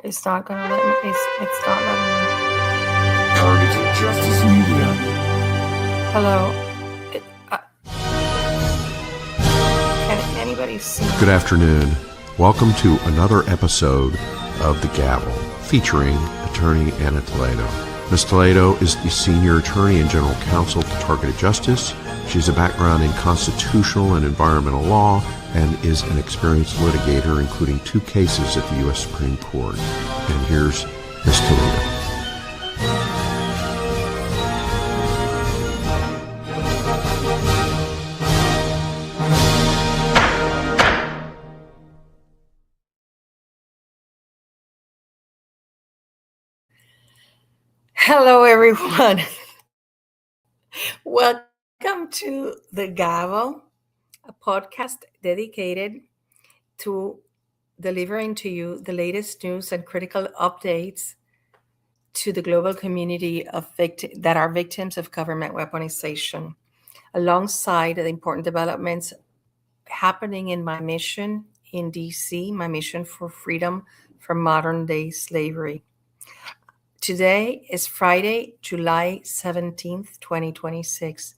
It's not gonna let me. It's not letting me. Targeted Justice Media. Hello. Can anybody see? Good afternoon. Welcome to another episode of The Gavel, featuring attorney Ana Toledo. Ms. Toledo is the senior attorney and general counsel to Targeted Justice. She has a background in constitutional and environmental law and is an experienced litigator, including 2 cases at the U.S. Supreme Court. And here's Ms. Toledo. Hello, everyone. Welcome to The Gavel, a podcast dedicated to delivering to you the latest news and critical updates to the global community of that are victims of government weaponization, alongside the important developments happening in my mission in DC, my mission for freedom from modern-day slavery. Today is Friday, July 17th, 2026,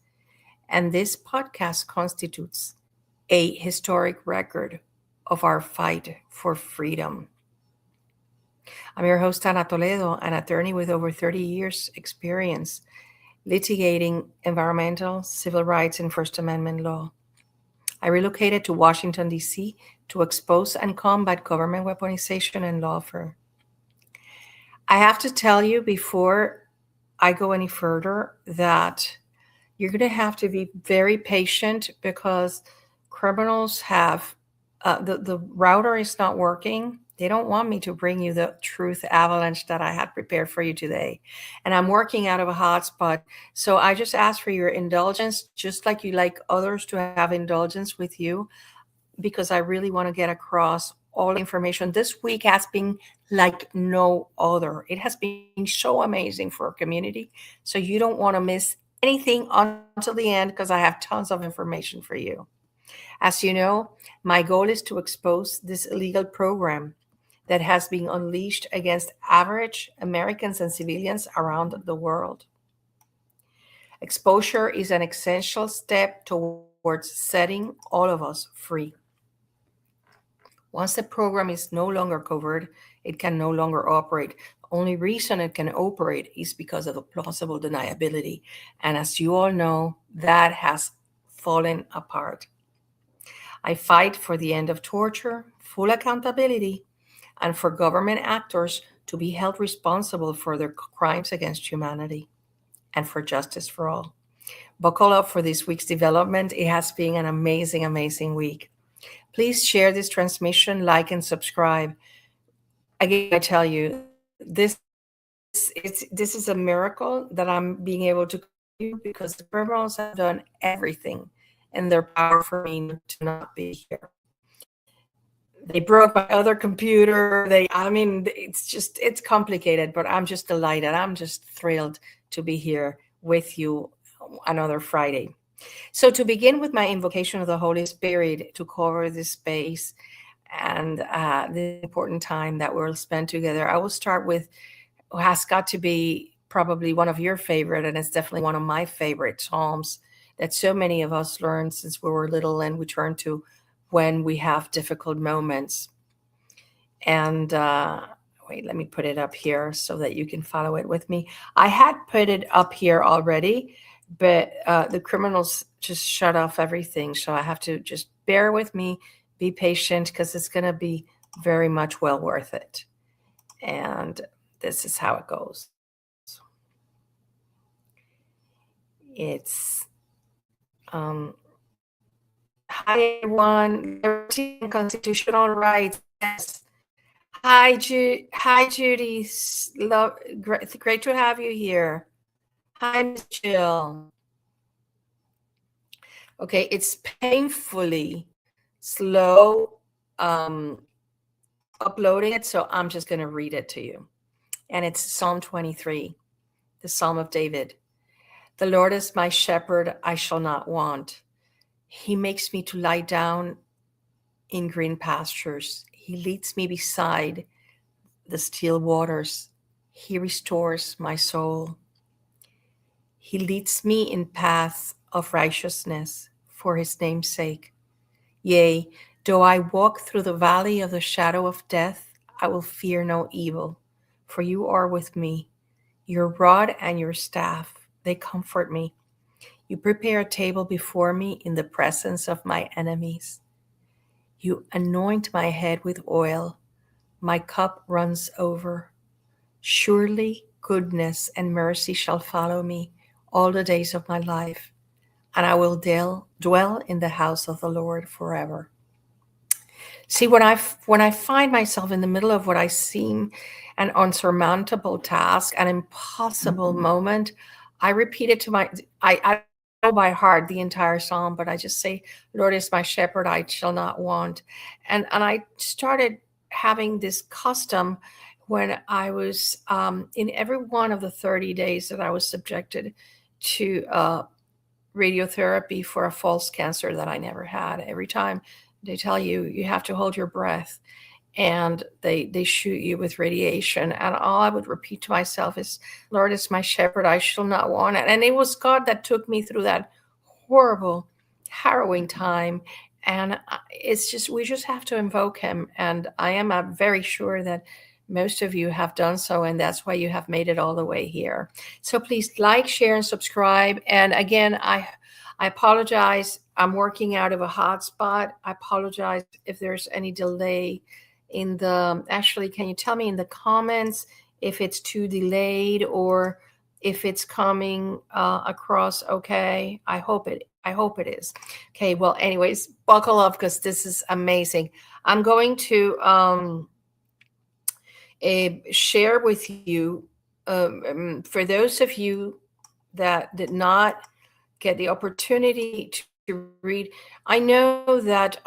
and this podcast constitutes a historic record of our fight for freedom. I'm your host, Ana Toledo, an attorney with over 30 years' experience litigating environmental, civil rights, and First Amendment law. I relocated to Washington, D.C. to expose and combat government weaponization and lawfare. I have to tell you before I go any further that you're going to have to be very patient because criminals have, the router is not working. They don't want me to bring you the truth avalanche that I had prepared for you today. And I'm working out of a hotspot. So I just ask for your indulgence, just like you like others to have indulgence with you, because I really want to get across all the information. This week has been like no other. It has been so amazing for our community. So you don't want to miss anything until the end because I have tons of information for you. As you know, my goal is to expose this illegal program that has been unleashed against average Americans and civilians around the world. Exposure is an essential step towards setting all of us free. Once the program is no longer covered, it can no longer operate. The only reason it can operate is because of a plausible deniability. And as you all know, that has fallen apart. I fight for the end of torture, full accountability, and for government actors to be held responsible for their crimes against humanity, and for justice for all. Buckle up for this week's development. It has been an amazing, amazing week. Please share this transmission, like, and subscribe. Again, I tell you, this is a miracle that I'm being able to do because the criminals have done everything in their power for me to not be here. They broke my other computer. It's complicated, but I'm just delighted. I'm just thrilled to be here with you another Friday. So to begin with my invocation of the Holy Spirit to cover this space and the important time that we'll spend together, I will start with what has got to be probably one of your favorite, and it's definitely one of my favorite Psalms that so many of us learned since we were little and we turn to when we have difficult moments. And wait, let me put it up here so that you can follow it with me. I had put it up here already, but the criminals just shut off everything. So I have to just bear with me, be patient, because it's going to be very much well worth it. And this is how it goes. It's, hi, everyone. Liberty and constitutional rights. Yes. Hi, Judy. Great to have you here. Hi, Ms. Jill. Okay, it's painfully slow uploading it, so I'm just going to read it to you. And it's Psalm 23, the Psalm of David. The Lord is my shepherd, I shall not want. He makes me to lie down in green pastures. He leads me beside the still waters. He restores my soul. He leads me in paths of righteousness for his name's sake. Yea, though I walk through the valley of the shadow of death, I will fear no evil, for you are with me. Your rod and your staff, they comfort me. You prepare a table before me in the presence of my enemies. You anoint my head with oil. My cup runs over. Surely goodness and mercy shall follow me all the days of my life, and I will dwell in the house of the Lord forever. See, when I find myself in the middle of what I seem an unsurmountable task, an impossible moment, I repeat it to I know by heart the entire psalm, but I just say, Lord is my shepherd, I shall not want. And I started having this custom when I was in every one of the 30 days that I was subjected to radiotherapy for a false cancer that I never had. Every time they tell you, you have to hold your breath, and they shoot you with radiation. And all I would repeat to myself is, Lord is my shepherd, I shall not want it. And it was God that took me through that horrible, harrowing time. And it's just, we just have to invoke him. And I am very sure that most of you have done so, and that's why you have made it all the way here. So please like, share, and subscribe. And again, I apologize. I'm working out of a hotspot. I apologize if there's any delay in the, actually, can you tell me in the comments if it's too delayed or if it's coming across okay? I hope it is. Okay, well, anyways, buckle up because this is amazing. I'm going to share with you, for those of you that did not get the opportunity to read, I know that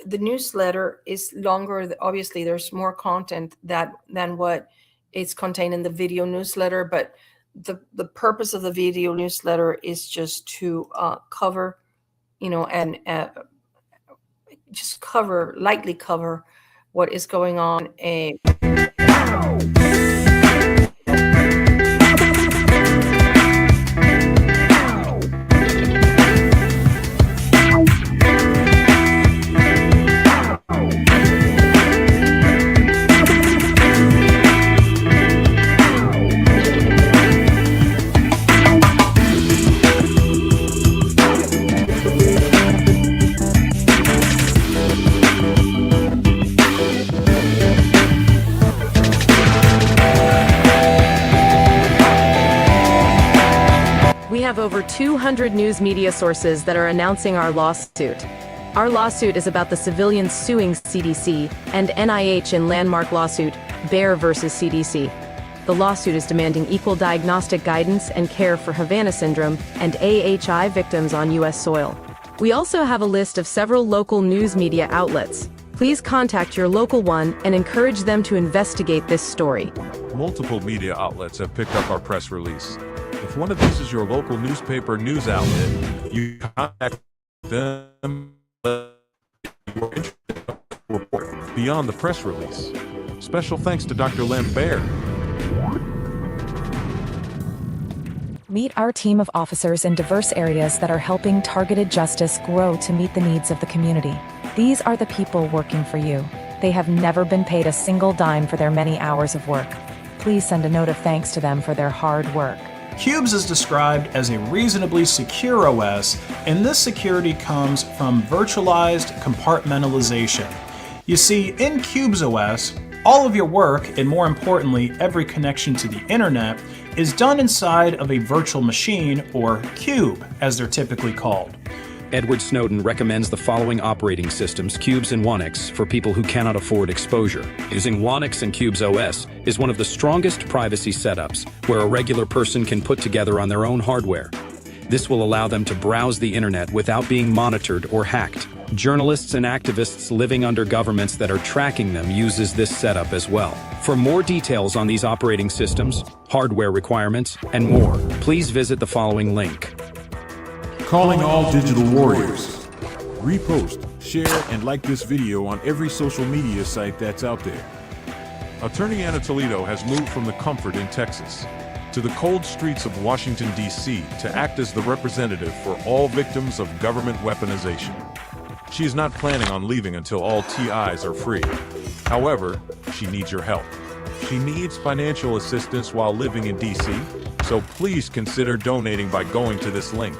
the newsletter is longer. Obviously, there's more content than what is contained in the video newsletter, but the purpose of the video newsletter is just to cover, and just lightly cover what is going on. We have over 200 news media sources that are announcing our lawsuit. Our lawsuit is about the civilians suing CDC and NIH in landmark lawsuit Bayer versus CDC. The lawsuit is demanding equal diagnostic guidance and care for Havana syndrome and AHI victims on U.S. soil. We also have a list of several local news media outlets. Please contact your local one and encourage them to investigate this story. Multiple media outlets have picked up our press release. If one of these is your local newspaper news outlet, you contact them report beyond the press release. Special thanks to Dr. Lambert. Meet our team of officers in diverse areas that are helping targeted justice grow to meet the needs of the community. These are the people working for you. They have never been paid a single dime for their many hours of work. Please send a note of thanks to them for their hard work. Qubes is described as a reasonably secure OS, and this security comes from virtualized compartmentalization. You see, in Qubes OS, all of your work, and more importantly, every connection to the internet, is done inside of a virtual machine, or cube, as they're typically called. Edward Snowden recommends the following operating systems, Qubes and Wonix, for people who cannot afford exposure. Using Wonix and Qubes OS is one of the strongest privacy setups, where a regular person can put together on their own hardware. This will allow them to browse the internet without being monitored or hacked. Journalists and activists living under governments that are tracking them uses this setup as well. For more details on these operating systems, hardware requirements, and more, please visit the following link. Calling all digital warriors. Repost, share, and like this video on every social media site that's out there. Attorney Ana Toledo has moved from the comfort in Texas to the cold streets of Washington, D.C. to act as the representative for all victims of government weaponization. She is not planning on leaving until all TIs are free. However, she needs your help. She needs financial assistance while living in D.C., so please consider donating by going to this link.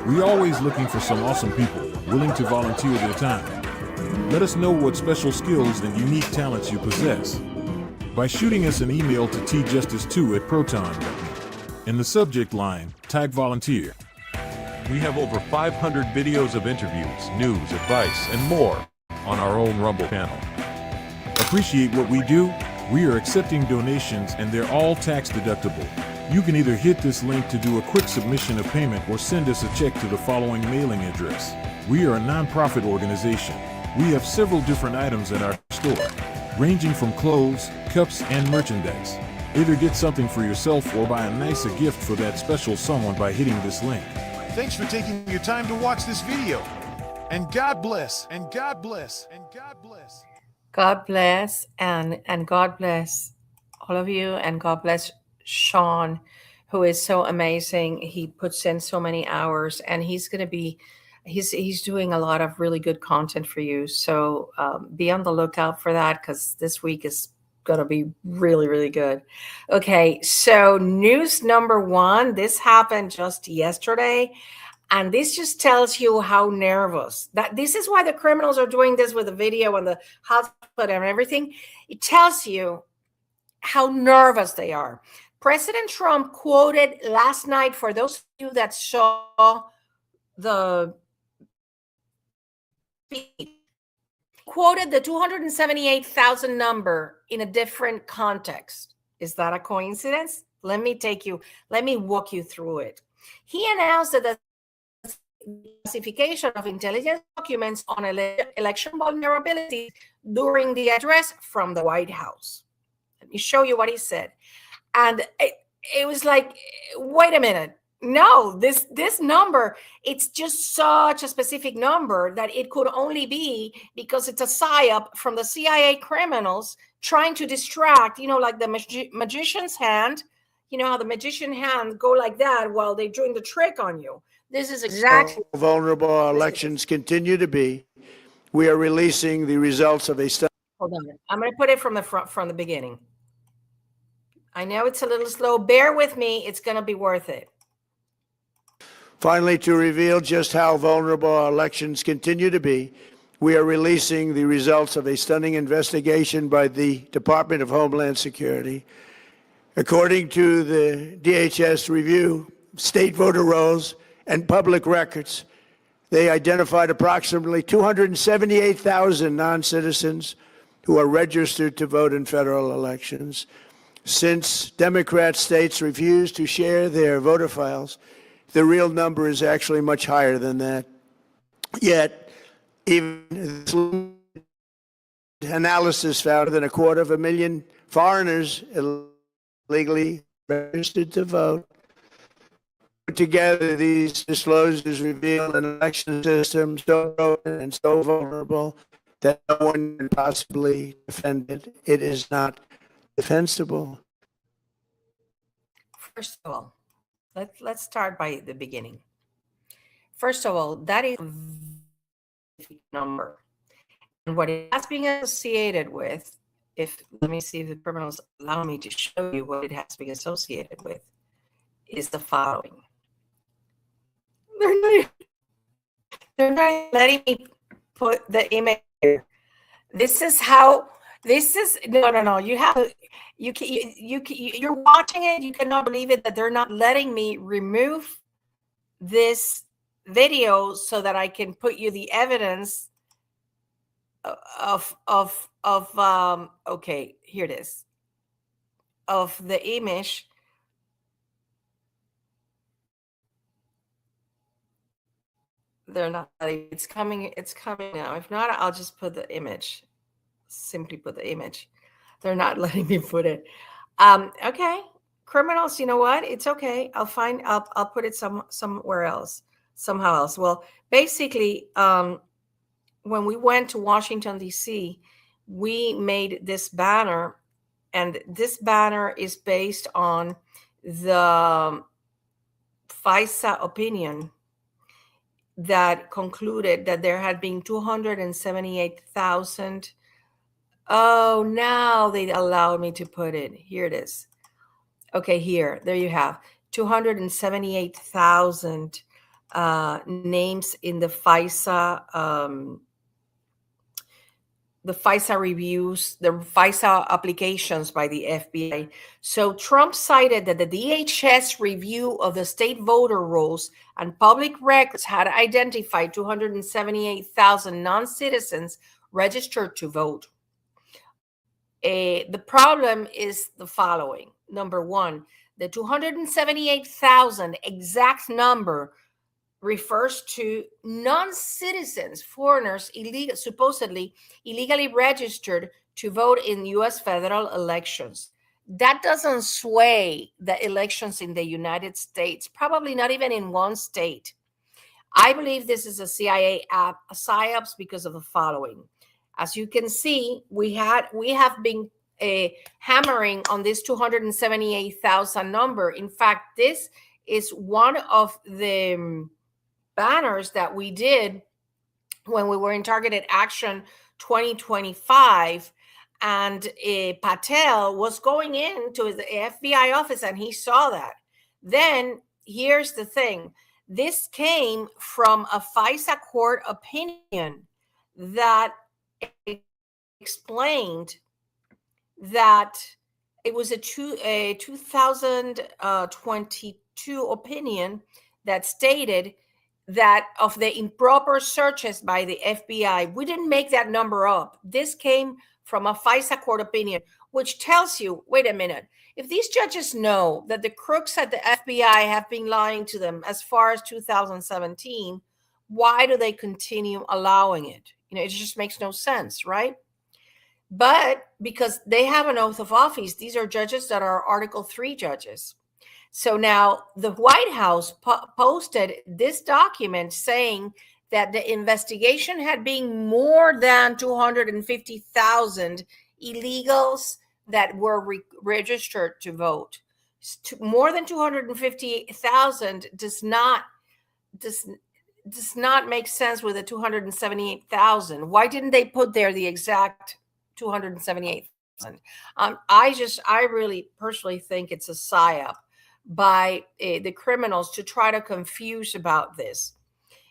We're always looking for some awesome people willing to volunteer their time. Let us know what special skills and unique talents you possess by shooting us an email to tjustice2@proton.me. In the subject line, tag volunteer. We have over 500 videos of interviews, news, advice, and more on our own Rumble channel. Appreciate what we do? We are accepting donations and they're all tax deductible. You can either hit this link to do a quick submission of payment or send us a check to the following mailing address. We are a nonprofit organization. We have several different items in our store, ranging from clothes, cups, and merchandise. Either get something for yourself or buy a nicer gift for that special someone by hitting this link. Thanks for taking your time to watch this video. And God bless, and God bless, and God bless. God bless, and God bless all of you, and God bless Sean, who is so amazing. He puts in so many hours, and he's going to be, he's doing a lot of really good content for you. So be on the lookout for that, because this week is going to be really, really good. Okay, so news number one, this happened just yesterday. And this just tells you how nervous that this is why the criminals are doing this with the video and the hotspot and everything. It tells you how nervous they are. President Trump quoted last night, for those of you that saw the speech, quoted the 278,000 number in a different context. Is that a coincidence? Let me walk you through it. He announced that the classification of intelligence documents on election vulnerability during the address from the White House. Let me show you what he said. And it was like, wait a minute. No, this number, it's just such a specific number that it could only be because it's a psyop from the CIA criminals trying to distract, like the magician's hand. You know how the magician hand go like that while they're doing the trick on you. This is exactly how vulnerable our elections continue to be. We are releasing the results of a study. Hold on. I'm going to put it from the beginning. I know it's a little slow. Bear with me. It's going to be worth it. Finally, to reveal just how vulnerable our elections continue to be, we are releasing the results of a stunning investigation by the Department of Homeland Security. According to the DHS review, state voter rolls and public records, they identified approximately 278,000 non-citizens who are registered to vote in federal elections. Since Democrat states refuse to share their voter files, the real number is actually much higher than that. Yet, even this analysis found that 250,000 foreigners illegally registered to vote. Put together, these disclosures reveal an election system so broken and so vulnerable that no one can possibly defend it. It is not defensible. First of all, let's start by the beginning. First of all, that is a number. And what it has been associated with, let me see if the criminals allow me to show you what it has been associated with, is the following. They're not letting me put the image here. No. You're watching it. You cannot believe it that they're not letting me remove this video so that I can put you the evidence of okay, here it is, of the image. They're not. It's coming now. If not, I'll just put the image. Simply put the image. They're not letting me put it. Okay, criminals. You know what? It's okay. I'll put it somewhere else, somehow else. Well, basically, when we went to Washington D.C., we made this banner And this banner is based on the FISA opinion that concluded that there had been 278,000. Oh, now they allowed me to put it. Here it is. Okay, there you have 278,000 names in the FISA reviews, the FISA applications by the FBI. So Trump cited that the DHS review of the state voter rolls and public records had identified 278,000 non-citizens registered to vote. The problem is the following. Number one, the 278,000 exact number refers to non-citizens, foreigners, supposedly illegally registered to vote in U.S. federal elections. That doesn't sway the elections in the United States, probably not even in one state. I believe this is a CIA app, a PSYOPs, because of the following. As you can see, we have been hammering on this 278,000 number. In fact, this is one of the banners that we did when we were in Targeted Action 2025. And Patel was going into the FBI office and he saw that. Then here's the thing. This came from a FISA court opinion that explained that it was a 2022 opinion that stated that of the improper searches by the FBI. We didn't make that number up. This came from a FISA court opinion, which tells you, wait a minute, if these judges know that the crooks at the FBI have been lying to them as far as 2017, why do they continue allowing it? It just makes no sense, right? But because they have an oath of office, these are judges that are Article 3 judges. So now the White House posted this document saying that the investigation had been more than 250,000 illegals that were registered to vote. More than 250,000 does not make sense with the 278,000. Why didn't they put there the exact 278,000? I really personally think it's a psyop by the criminals to try to confuse about this.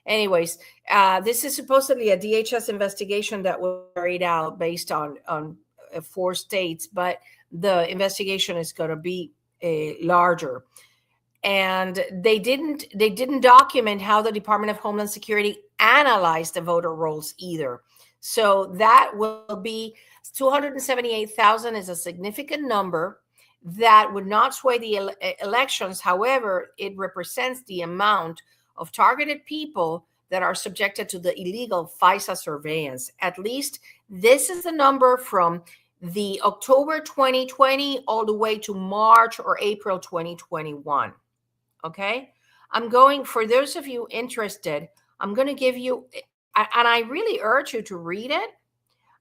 Anyways, this is supposedly a DHS investigation that was carried out based on 4 states, but the investigation is going to be larger. And they didn't document how the Department of Homeland Security analyzed the voter rolls either. So that will be 278,000 is a significant number that would not sway the elections. However, it represents the amount of targeted people that are subjected to the illegal FISA surveillance. At least this is the number from the October 2020 all the way to March or April 2021. Okay? For those of you interested, I'm going to give you, and I really urge you to read it.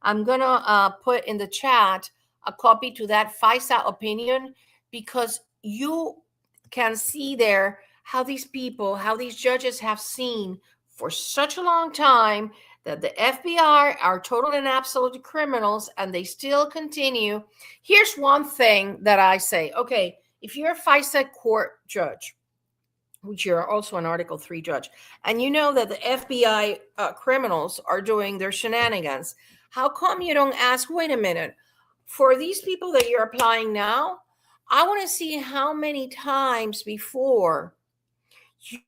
I'm going to put in the chat a copy to that FISA opinion, because you can see there how these judges have seen for such a long time that the FBI are total and absolute criminals, and they still continue. Here's one thing that I say. Okay, if you're a FISA court judge, which you're also an Article 3 judge, and you know that the FBI criminals are doing their shenanigans, how come you don't ask, wait a minute, for these people that you're applying now, I want to see how many times before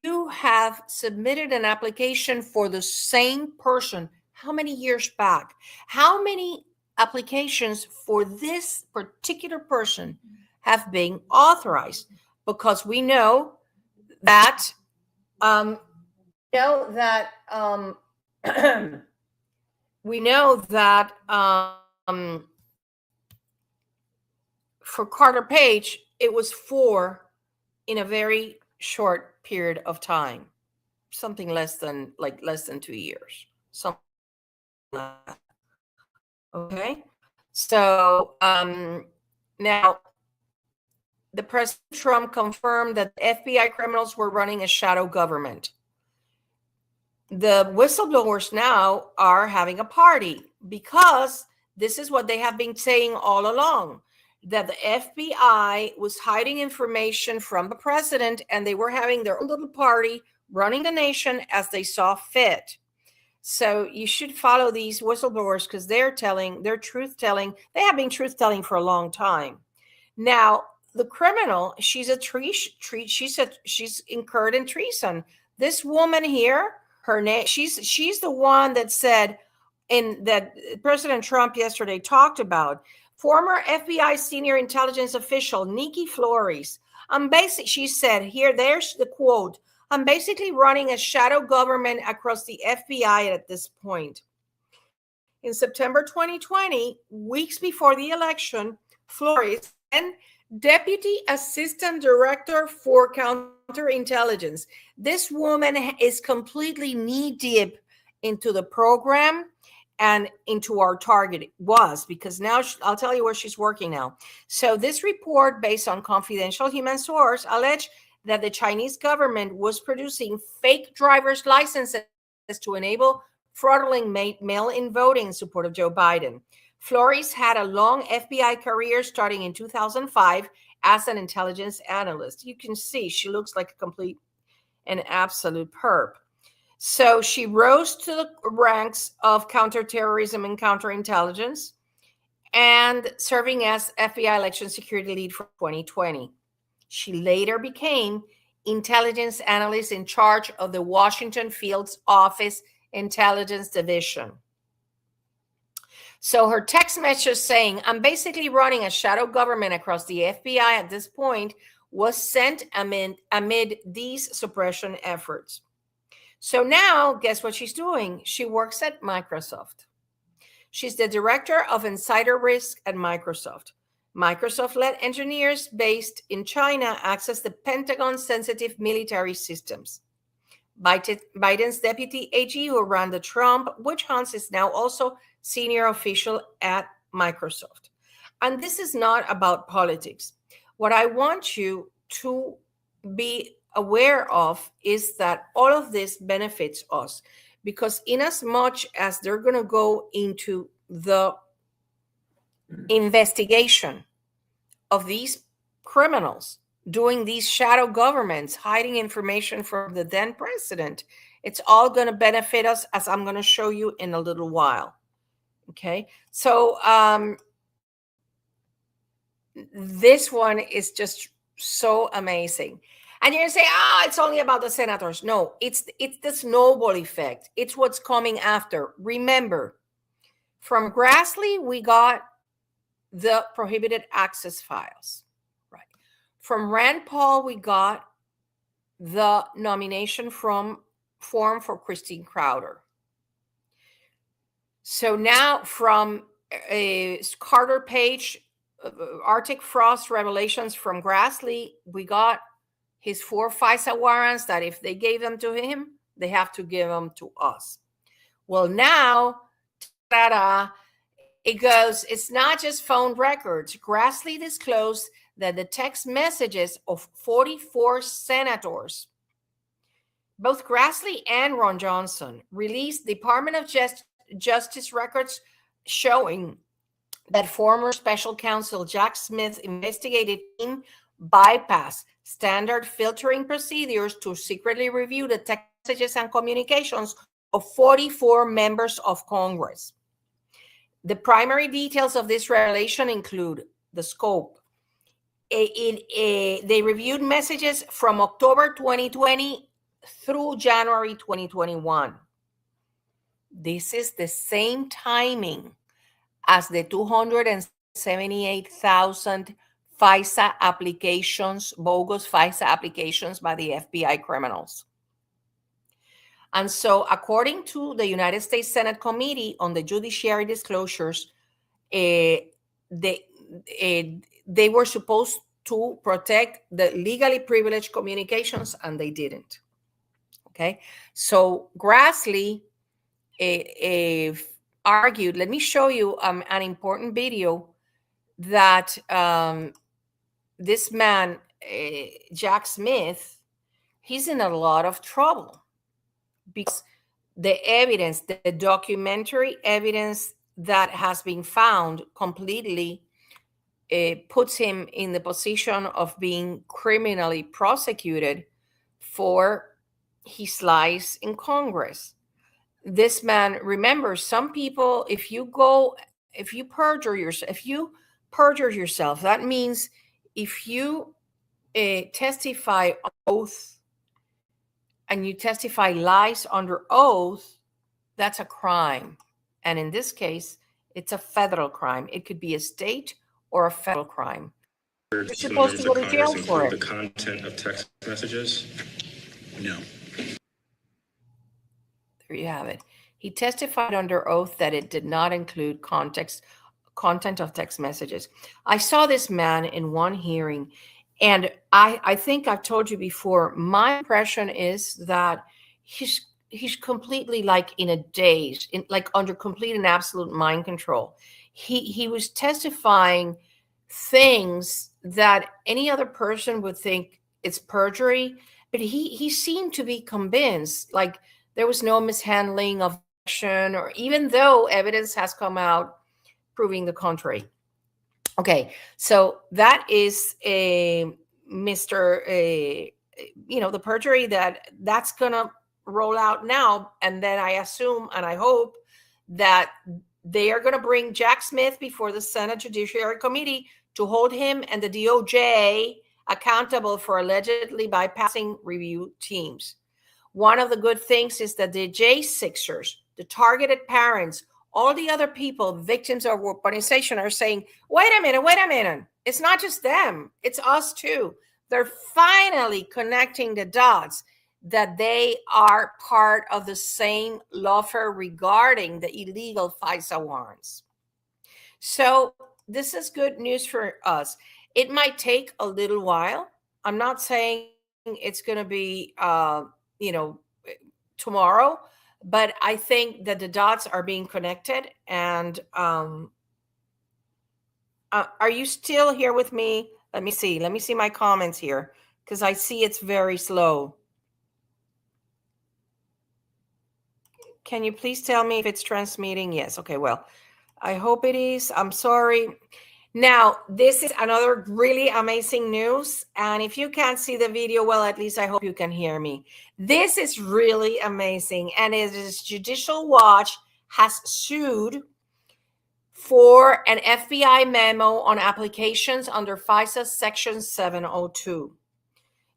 you have submitted an application for the same person. How many years back? How many applications for this particular person have been authorized? Because we know that for Carter Page, it was 4 in a very short period of time, something less than 2 years. Something like that. Okay, so Now, the President Trump confirmed that the FBI criminals were running a shadow government. The whistleblowers now are having a party because this is what they have been saying all along, that the FBI was hiding information from the president and they were having their own little party running the nation as they saw fit. So you should follow these whistleblowers because they're truth telling. They have been truth telling for a long time. Now, the criminal, she's incurred in treason. This woman here, her name, she's the one that said that President Trump yesterday talked about. Former FBI senior intelligence official Nikki Flores. She said here, there's the quote. I'm basically running a shadow government across the FBI at this point. In September 2020, weeks before the election, Flores, and Deputy Assistant Director for Counterintelligence. This woman is completely knee-deep into the program and into our target because now I'll tell you where she's working now. So this report, based on confidential human source, alleged that the Chinese government was producing fake driver's licenses to enable fraudulent mail-in voting in support of Joe Biden. Flores had a long FBI career starting in 2005 as an intelligence analyst. You can see she looks like a complete and absolute perp. So she rose to the ranks of counterterrorism and counterintelligence and serving as FBI election security lead for 2020. She later became intelligence analyst in charge of the Washington Field Office Intelligence Division. So her text message saying, I'm basically running a shadow government across the FBI at this point was sent amid these suppression efforts. So now, guess what she's doing? She works at Microsoft. She's the director of insider risk at Microsoft. Microsoft-led engineers based in China access the Pentagon-sensitive military systems. Biden's deputy AG, who ran the Trump witch hunts, is now also senior official at Microsoft. And this is not about politics. What I want you to be aware of is that all of this benefits us, because in as much as they're going to go into the investigation of these criminals doing these shadow governments, hiding information from the then president, it's all going to benefit us, as I'm going to show you in a little while. Okay, so this one is just so amazing. And you're going to say, it's only about the senators. No, it's the snowball effect. It's what's coming after. Remember, from Grassley, we got the prohibited access files. Right. From Rand Paul, we got the nomination form for Christine Crowder. So now from Carter Page, Arctic Frost revelations from Grassley, we got his 4 FISA warrants that if they gave them to him, they have to give them to us. Well, now, it goes, it's not just phone records. Grassley disclosed that the text messages of 44 senators, both Grassley and Ron Johnson, released Department of Justice records showing that former special counsel Jack Smith's investigative team bypassed standard filtering procedures to secretly review the text messages and communications of 44 members of Congress. The primary details of this revelation include the scope. They reviewed messages from October 2020 through January 2021. This is the same timing as the 278,000 FISA applications, bogus FISA applications by the FBI criminals. And so, according to the United States Senate Committee on the Judiciary Disclosures, they were supposed to protect the legally privileged communications, and they didn't. Okay, so Grassley argued, let me show you an important video that this man, Jack Smith, he's in a lot of trouble because the evidence, the documentary evidence that has been found completely puts him in the position of being criminally prosecuted for his lies in Congress. This man, remember, some people, if you perjure yourself, that means if you testify on oath and you testify lies under oath, that's a crime. And in this case, it's a federal crime. It could be a state or a federal crime. You're supposed to go to jail for it. The content of text messages? No. There you have it. He testified under oath that it did not include content of text messages. I saw this man in one hearing, and I think I've told you before, my impression is that he's completely like in a daze, like under complete and absolute mind control. He was testifying things that any other person would think it's perjury, but he seemed to be convinced, like there was no mishandling of action, or even though evidence has come out proving the contrary. Okay, so that is the perjury that's gonna roll out now, and then I assume and I hope that they are going to bring Jack Smith before the Senate Judiciary Committee to hold him and the DOJ accountable for allegedly bypassing review teams. One of the good things is that the J6ers, the targeted parents, all the other people, victims of weaponization, are saying, wait a minute. It's not just them. It's us too. They're finally connecting the dots that they are part of the same lawfare regarding the illegal FISA warrants. So this is good news for us. It might take a little while. I'm not saying it's going to be, tomorrow, but I think that the dots are being connected. And are you still here with me? Let me see my comments here, because I see it's very slow. Can you please tell me if it's transmitting? Yes. Okay, well, I hope it is. I'm sorry. Now, this is another really amazing news. And if you can't see the video, well, at least I hope you can hear me. This is really amazing. And it is Judicial Watch has sued for an FBI memo on applications under FISA Section 702.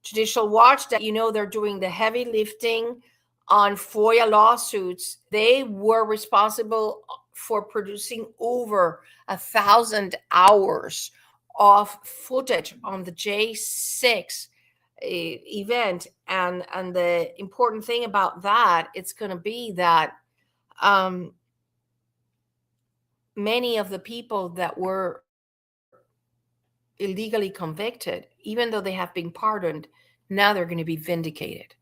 Judicial Watch, that they're doing the heavy lifting on FOIA lawsuits. They were responsible for producing over 1,000 hours of footage on the J6 event. And the important thing about that, it's going to be that many of the people that were illegally convicted, even though they have been pardoned, now they're going to be vindicated.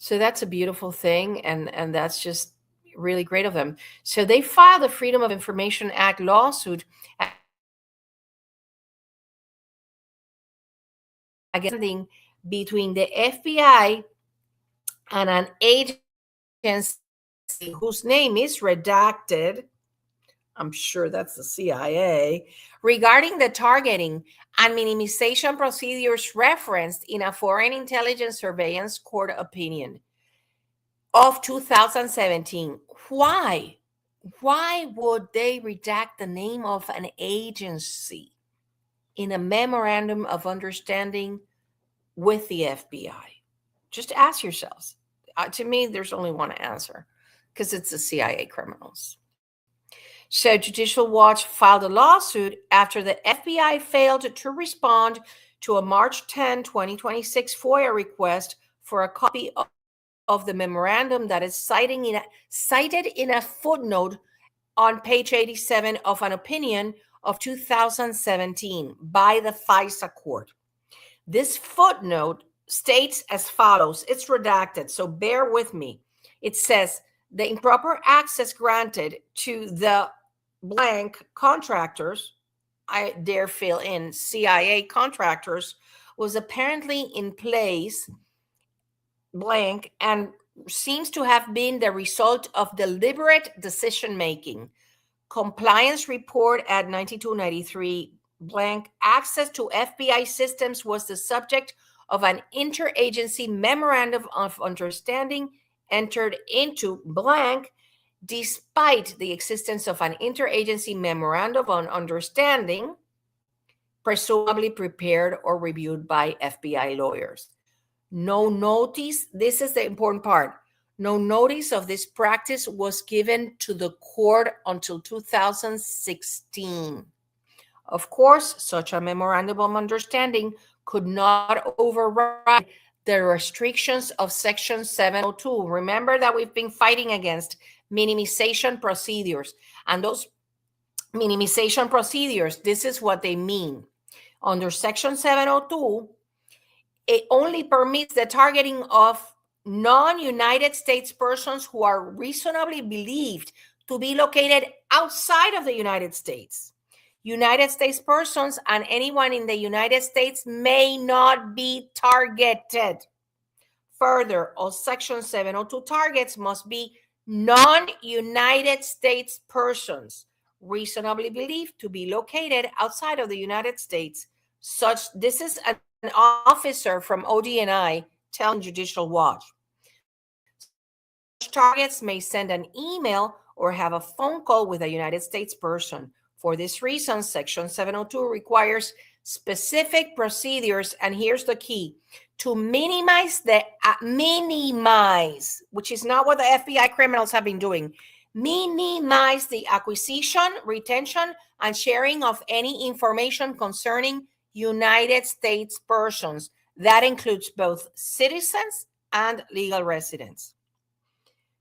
So that's a beautiful thing, and that's just really great of them. So they filed a Freedom of Information Act lawsuit against between the FBI and an agency whose name is redacted. I'm sure that's the CIA, regarding the targeting and minimization procedures referenced in a Foreign Intelligence Surveillance Court opinion of 2017. Why? Why would they redact the name of an agency in a memorandum of understanding with the FBI? Just ask yourselves. To me, there's only one answer, because it's the CIA criminals. So Judicial Watch filed a lawsuit after the FBI failed to respond to a March 10, 2026 FOIA request for a copy of the memorandum that is cited in a footnote on page 87 of an opinion of 2017 by the FISA court. This footnote states as follows. It's redacted, so bear with me. It says, the improper access granted to the blank contractors, I dare fill in, CIA contractors was apparently in place blank and seems to have been the result of deliberate decision making. Compliance report at 9293 blank. Access to FBI systems was the subject of an interagency memorandum of understanding entered into blank despite the existence of an interagency memorandum of understanding presumably prepared or reviewed by FBI lawyers. No notice, this is the important part, no notice of this practice was given to the court until 2016. Of course, such a memorandum of understanding could not override the restrictions of Section 702. Remember that we've been fighting against minimization procedures, and those minimization procedures, this is what they mean. Under Section 702, it only permits the targeting of non-United States persons who are reasonably believed to be located outside of the United States. United States persons and anyone in the United States may not be targeted. Further, all Section 702 targets must be non-United States persons reasonably believed to be located outside of the United States. This is an officer from ODNI telling Judicial Watch. Such targets may send an email or have a phone call with a United States person. For this reason, Section 702 requires specific procedures, and here's the key, to minimize, which is not what the FBI criminals have been doing, minimize the acquisition, retention, and sharing of any information concerning United States persons. That includes both citizens and legal residents.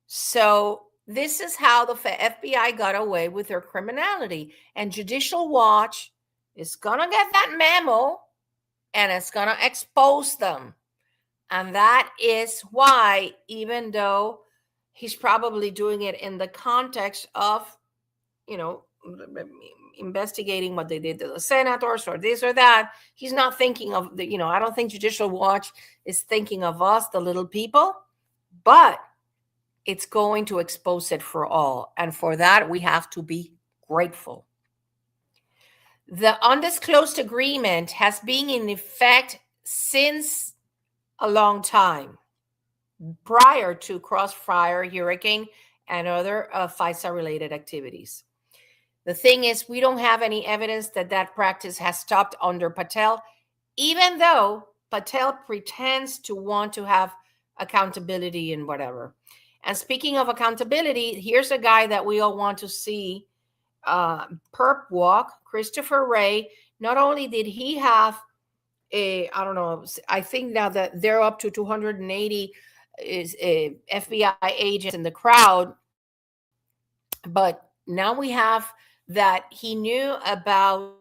So this is how the FBI got away with their criminality. And Judicial Watch is going to get that memo and it's going to expose them. And that is why, even though he's probably doing it in the context of, investigating what they did to the senators or this or that, he's not thinking of I don't think Judicial Watch is thinking of us, the little people, but it's going to expose it for all. And for that, we have to be grateful. The undisclosed agreement has been in effect since a long time, prior to Crossfire, Hurricane, and other FISA-related activities. The thing is, we don't have any evidence that that practice has stopped under Patel, even though Patel pretends to want to have accountability and whatever. And speaking of accountability, here's a guy that we all want to see perp walk, Christopher Wray. Not only did he have I think now that they're up to 280 FBI agents in the crowd, but now we have that he knew about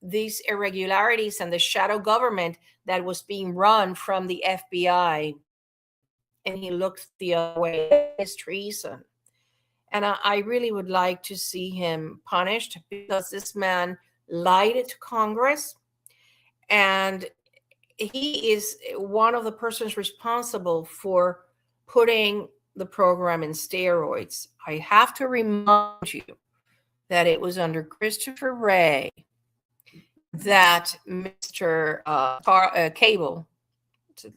these irregularities and the shadow government that was being run from the FBI, and he looked the other way. It's treason. And I really would like to see him punished, because this man lied to Congress, and he is one of the persons responsible for putting the program in steroids. I have to remind you that it was under Christopher Wray that Mr. Cable,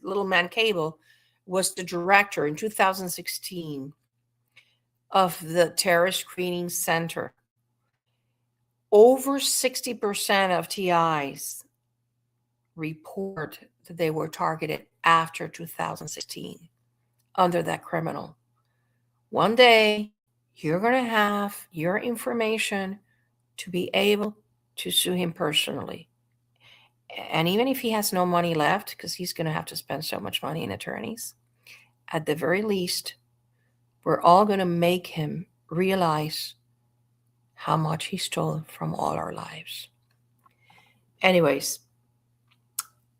little man Cable, was the director in 2016 of the Terrorist Screening Center. Over 60% of TIs report that they were targeted after 2016 under that criminal. One day, you're going to have your information to be able to sue him personally. And even if he has no money left, because he's going to have to spend so much money in attorneys, at the very least, we're all going to make him realize how much he stole from all our lives. Anyways,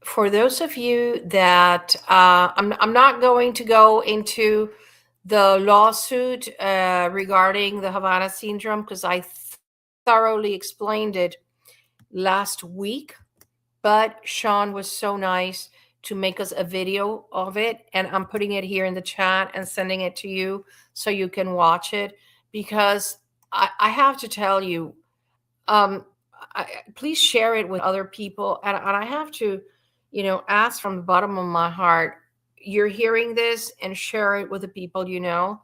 for those of you that I'm not going to go into the lawsuit regarding the Havana syndrome, because I thoroughly explained it last week, but Sean was so nice to make us a video of it, and I'm putting it here in the chat and sending it to you so you can watch it, because I have to tell you, please share it with other people. And I have to, ask from the bottom of my heart, you're hearing this, and share it with the people you know.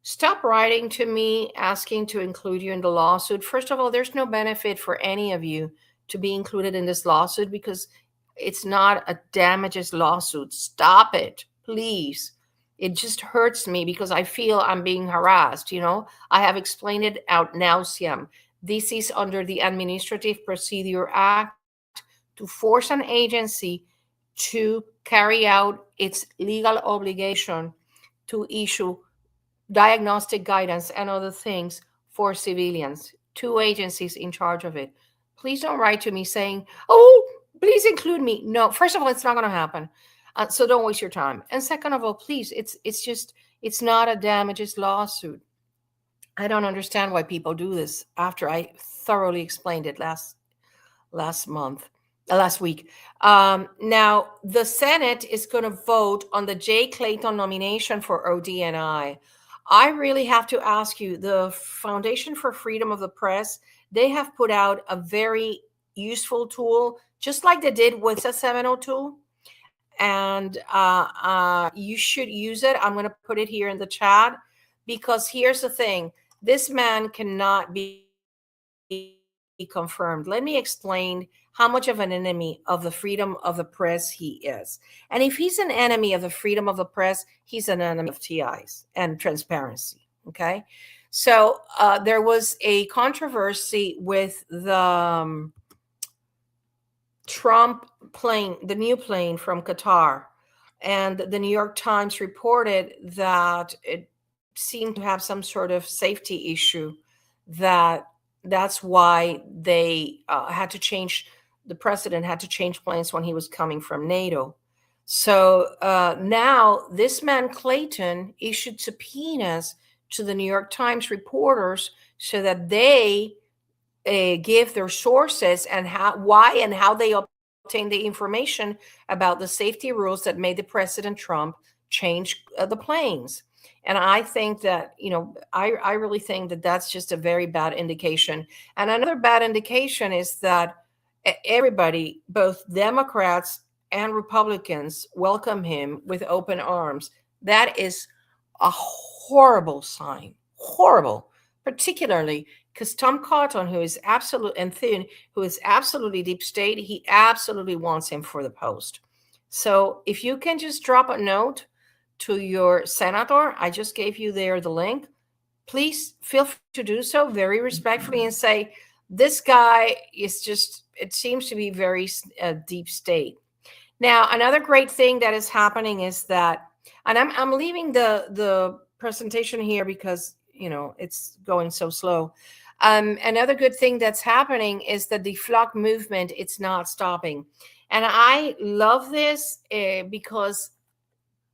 Stop writing to me asking to include you in the lawsuit. First of all, there's no benefit for any of you to be included in this lawsuit, because it's not a damages lawsuit. Stop it, please. It just hurts me because I feel I'm being harassed. I have explained it ad nauseam. This is under the Administrative Procedure Act to force an agency to carry out its legal obligation to issue diagnostic guidance and other things for civilians. Two agencies in charge of it. Please don't write to me saying, oh, please include me. No, first of all, it's not going to happen. So don't waste your time. And second of all, please, it's not a damages lawsuit. I don't understand why people do this after I thoroughly explained it last week. Now, the Senate is going to vote on the Jay Clayton nomination for ODNI. I really have to ask you, the Foundation for Freedom of the Press, they have put out a very useful tool, just like they did with the 702. And you should use it. I'm going to put it here in the chat, because here's the thing. This man cannot be confirmed. Let me explain how much of an enemy of the freedom of the press he is. And if he's an enemy of the freedom of the press, he's an enemy of TIs and transparency. Okay. So there was a controversy with the Trump plane, the new plane from Qatar. And the New York Times reported that it seemed to have some sort of safety issue, that's why they had to change, the president had to change planes when he was coming from NATO. So now this man Clayton issued subpoenas to the New York Times reporters so that they give their sources and why and how they obtained the information about the safety rules that made the President Trump change the planes. And I think that, I really think that that's just a very bad indication. And another bad indication is that everybody, both Democrats and Republicans, welcome him with open arms. That is a horrible sign, horrible, particularly because Tom Cotton, who is absolute and thin, who is absolutely deep state, he absolutely wants him for the post. So if you can just drop a note to your senator, I just gave you there the link, please feel free to do so very respectfully and say, this guy is just, it seems to be very deep state. Now, another great thing that is happening is that, and I'm leaving the presentation here because, it's going so slow. Another good thing that's happening is that the flock movement, it's not stopping. And I love this because,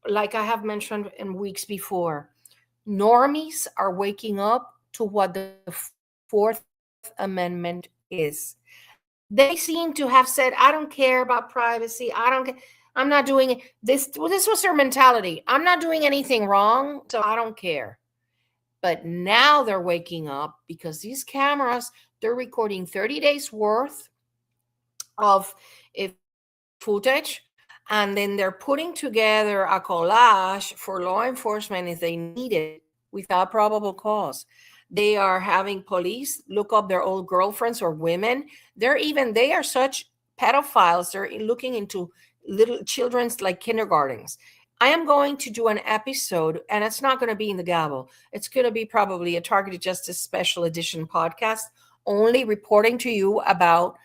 like I have mentioned in weeks before, normies are waking up to what the Fourth Amendment is. They seem to have said, I don't care about privacy. I'm not doing it. This was their mentality. I'm not doing anything wrong, so I don't care. But now they're waking up because these cameras, they're recording 30 days worth of footage, and then they're putting together a collage for law enforcement if they need it without probable cause. They are having police look up their old girlfriends or women. They are such pedophiles. They're looking into little children's like kindergartens. I am going to do an episode, and it's not going to be in the Gavel. It's going to be probably a Targeted Justice Special Edition podcast, only reporting to you about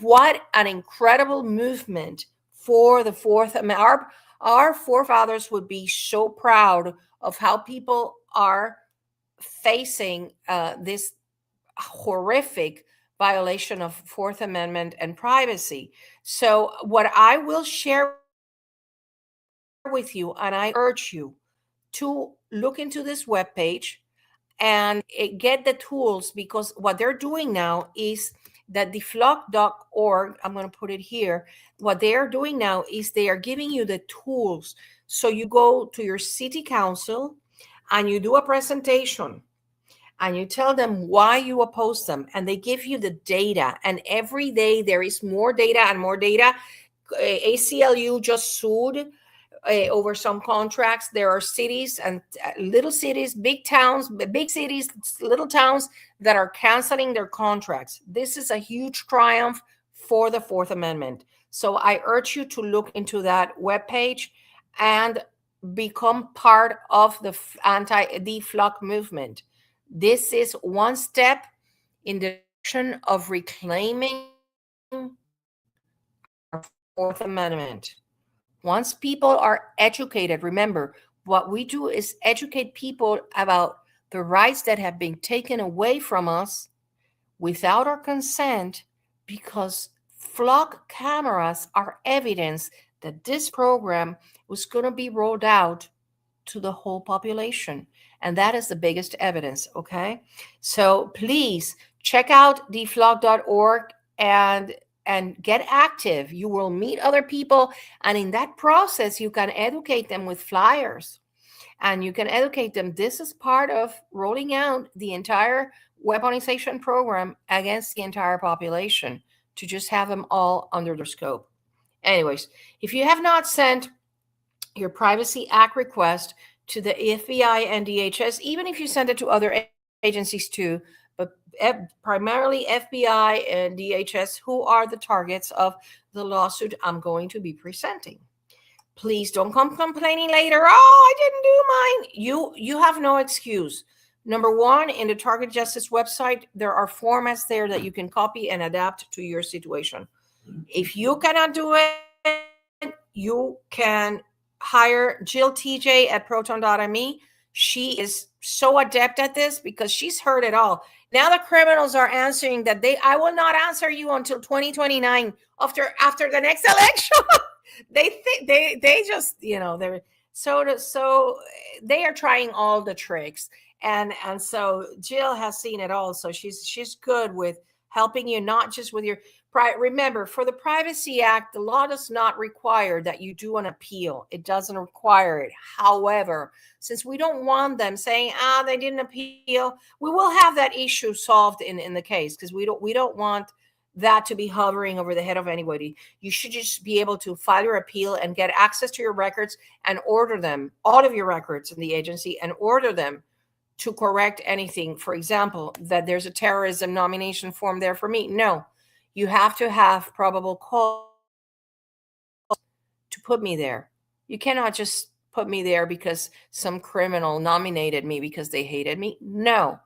what an incredible movement for the Fourth Amendment. Our forefathers would be so proud of how people are facing this horrific violation of Fourth Amendment and privacy. So what I will share with you, and I urge you to look into this webpage and get the tools, because what they're doing now is that deflock.org, I'm going to put it here, what they are doing now is they are giving you the tools. So you go to your city council and you do a presentation and you tell them why you oppose them, and they give you the data. And every day there is more data and more data. ACLU just sued over some contracts. There are cities and little cities, big towns, big cities, little towns that are canceling their contracts. This is a huge triumph for the Fourth Amendment. So I urge you to look into that webpage and become part of the anti-deflock movement. This is one step in the direction of reclaiming our Fourth Amendment. Once people are educated, remember, what we do is educate people about the rights that have been taken away from us without our consent, because flock cameras are evidence that this program was going to be rolled out to the whole population. And that is the biggest evidence, okay? So please check out deflock.org and get active. You will meet other people, and in that process, you can educate them with flyers, and you can educate them. This is part of rolling out the entire weaponization program against the entire population, to just have them all under their scope. Anyways, if you have not sent your Privacy Act request to the FBI and DHS, even if you send it to other agencies too, but primarily FBI and DHS, who are the targets of the lawsuit I'm going to be presenting. Please don't come complaining later. Oh, I didn't do mine. You have no excuse. Number one, in the Target Justice website, there are formats there that you can copy and adapt to your situation. If you cannot do it, you can hire Jill TJ at proton.me. She is so adept at this because she's heard it all. Now the criminals are answering that I will not answer you until 2029 after the next election. they just, they're so they are trying all the tricks. And so Jill has seen it all. So she's good with helping you, not just with your remember, for the Privacy Act, the law does not require that you do an appeal. It doesn't require it. However, since we don't want them saying, they didn't appeal, we will have that issue solved in the case, because we don't want that to be hovering over the head of anybody. You should just be able to file your appeal and get access to your records and order them, all of your records in the agency, and order them to correct anything. For example, that there's a terrorism nomination form there for me. No, you have to have probable cause to put me there. You cannot just put me there because some criminal nominated me because they hated me. No.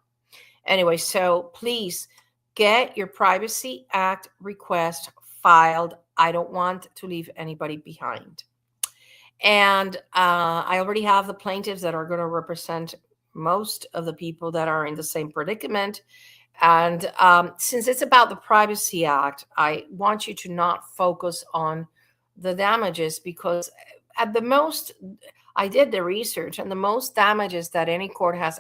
Anyway, so please get your Privacy Act request filed. I don't want to leave anybody behind. And I already have the plaintiffs that are going to represent most of the people that are in the same predicament. And since it's about the Privacy Act, I want you to not focus on the damages, because at the most, I did the research, and the most damages that any court has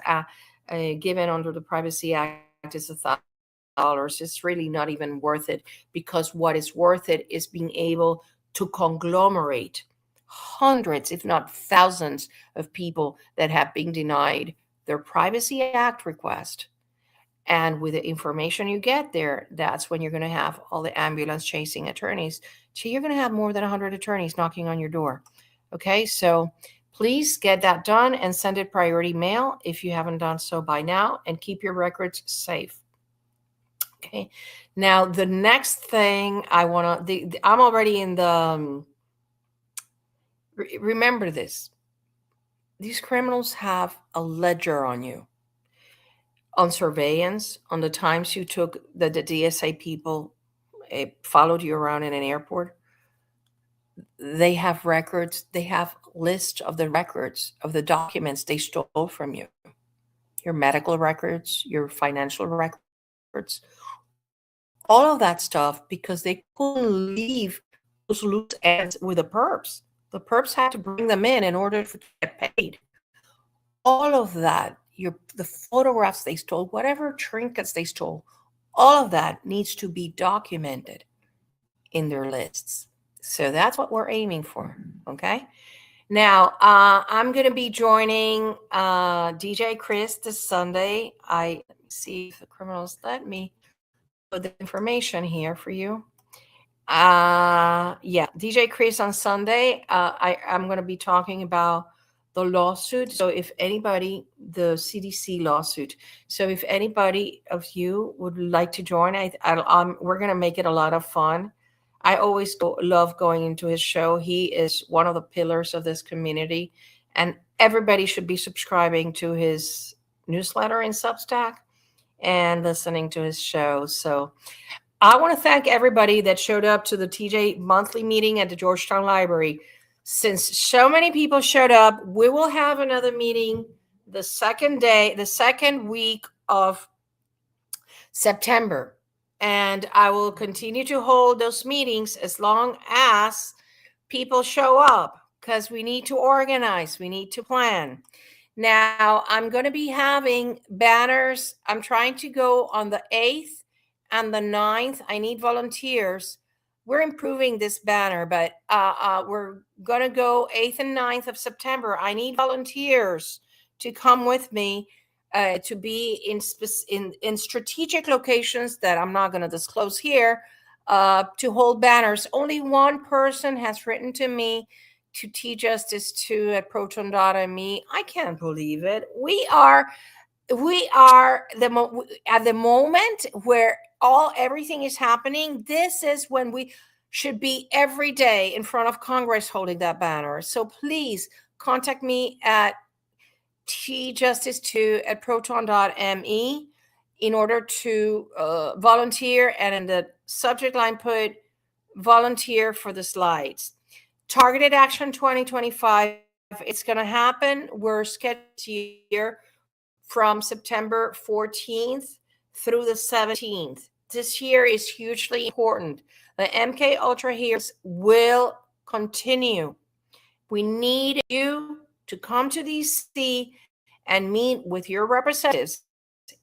given under the Privacy Act is $1,000. It's really not even worth it, because what is worth it is being able to conglomerate hundreds, if not thousands, of people that have been denied their Privacy Act request. And with the information you get there, that's when you're going to have all the ambulance chasing attorneys. So you're going to have more than 100 attorneys knocking on your door. Okay, so please get that done and send it priority mail if you haven't done so by now, and keep your records safe. Okay, now the next thing I want to, I'm already in the, remember this, these criminals have a ledger on you, on surveillance, on the times you took the DSA people followed you around in an airport. They have records. They have lists of the records of the documents they stole from you, your medical records, your financial records, all of that stuff, because they couldn't leave those loose ends with the perps. The perps had to bring them in order to get paid. All of that, the photographs they stole, whatever trinkets they stole, All of that needs to be documented in their lists. So that's what we're aiming for. Okay. Now, I'm going to be joining DJ Chris this Sunday. Let me see if the criminals let me put the information here for you. Yeah, DJ Chris on Sunday. I'm going to be talking about the lawsuit. So if anybody, the CDC lawsuit. So if anybody of you would like to join, we're going to make it a lot of fun. I always love going into his show. He is one of the pillars of this community, and everybody should be subscribing to his newsletter in Substack and listening to his show. So I want to thank everybody that showed up to the TJ monthly meeting at the Georgetown Library. Since so many people showed up, we will have another meeting the second week of September. And I will continue to hold those meetings as long as people show up, because we need to organize, we need to plan. Now, I'm going to be having banners. I'm trying to go on the 8th and the 9th. I need volunteers. We're improving this banner, but we're going to go 8th and 9th of September. I need volunteers to come with me to be in strategic locations that I'm not going to disclose here to hold banners. Only one person has written to me to tjustice2 at proton.me. I can't believe it. We are at the moment where everything is happening. This is when we should be every day in front of Congress holding that banner. So please contact me at tjustice2 at proton.me in order to volunteer, and in the subject line put volunteer for the slides. Targeted Action 2025, it's going to happen. We're scheduled here from September 14th through the 17th. This year is hugely important. The MK Ultra hearings will continue. We need you to come to DC and meet with your representatives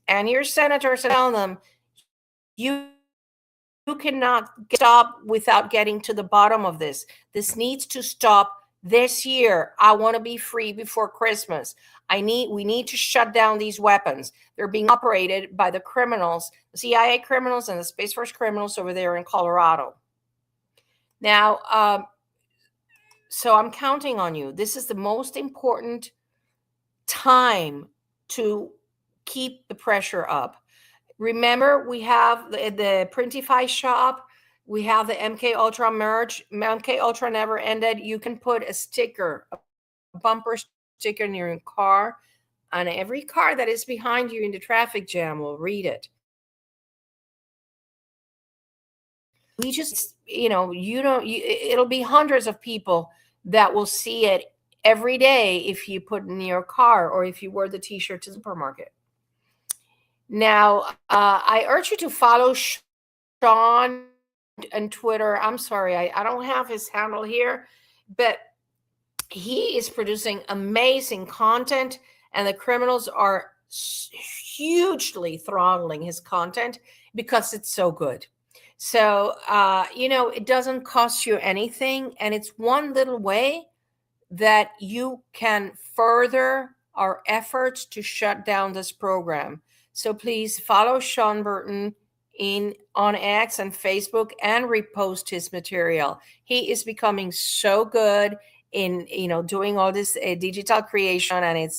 and your senators and tell them you cannot stop without getting to the bottom of this. This needs to stop this year. I want to be free before Christmas. We need to shut down these weapons. They're being operated by the criminals, the CIA criminals and the Space Force criminals over there in Colorado. Now, so I'm counting on you. This is the most important time to keep the pressure up. Remember, we have the Printify shop. We have the MK Ultra merch. MK Ultra never ended. You can put a sticker, a bumper sticker in your car, and every car that is behind you in the traffic jam will read it. We just, it'll be hundreds of people that will see it every day if you put it in your car or if you wear the t-shirt to the supermarket. Now, I urge you to follow Sean on Twitter. I'm sorry, I don't have his handle here, but he is producing amazing content, and the criminals are hugely throttling his content because it's so good. So, it doesn't cost you anything, and it's one little way that you can further our efforts to shut down this program. So please follow Sean Burton on X and Facebook and repost his material. He is becoming so good in doing all this digital creation, and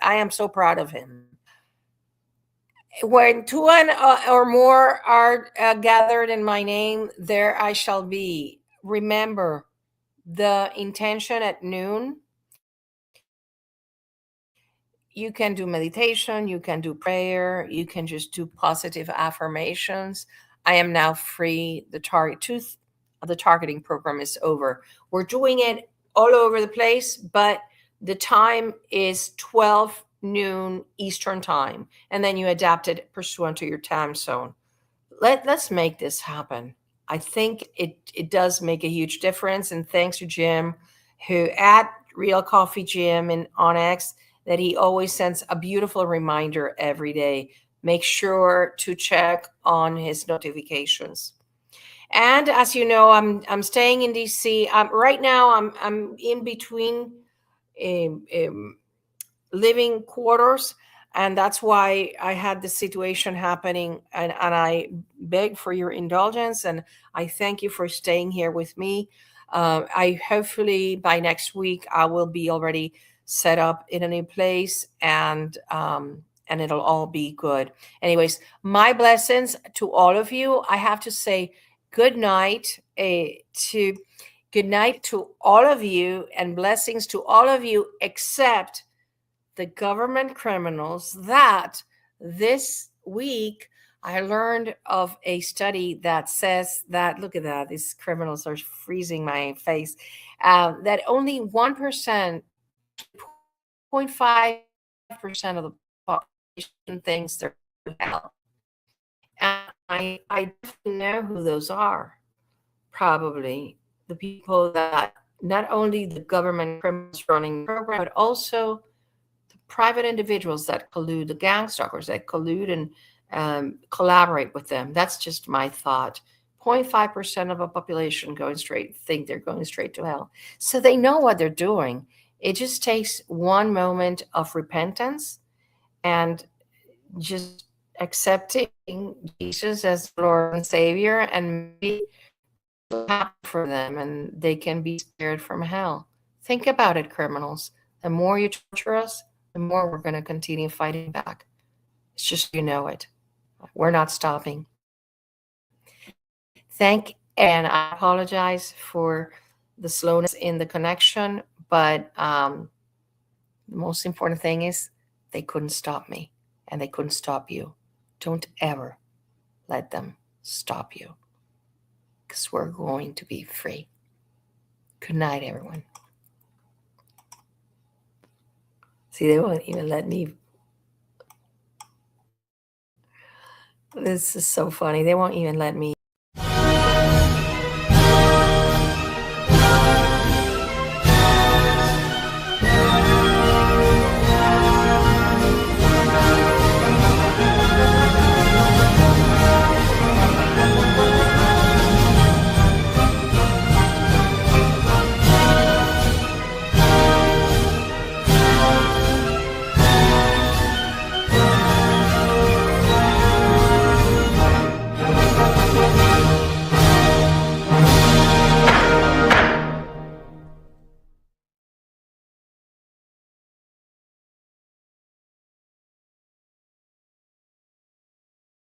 I am so proud of him. When two or more are gathered in my name, there I shall be. Remember the intention at noon. You can do meditation, you can do prayer, you can just do positive affirmations. I am now free. The targeting program is over. We're doing it all over the place, but the time is 12 noon Eastern time, and then you adapt it pursuant to your time zone. Let's make this happen. I think it does make a huge difference, and thanks to Jim, who at Real Coffee Jim and on X, that he always sends a beautiful reminder every day. make sure to check on his notifications. And as you know, I'm staying in DC. Right now, I'm in between living quarters, and that's why I had the situation happening. And I beg for your indulgence, and I thank you for staying here with me. I hopefully by next week I will be already set up in a new place, and it'll all be good. Anyways, my blessings to all of you. I have to say good night to all of you, and blessings to all of you, except the government criminals. That this week I learned of a study that says that, look at that, these criminals are freezing my face, that only 1%, 0.5% of the population thinks they're hell. And I definitely know who those are. Probably the people that not only the government criminals running the program, but also the private individuals that collude, the gang stalkers that collude and collaborate with them. That's just my thought. 0.5% of a population think they're going straight to hell. So they know what they're doing. It just takes one moment of repentance and just accepting Jesus as Lord and Savior, and maybe happen for them and they can be spared from hell. Think about it, criminals. The more you torture us, the more we're going to continue fighting back. It's just, you know it. We're not stopping. And I apologize for the slowness in the connection, but the most important thing is they couldn't stop me, and they couldn't stop you. Don't ever let them stop you, because we're going to be free. Good night, everyone. See, they won't even let me. This is so funny. They won't even let me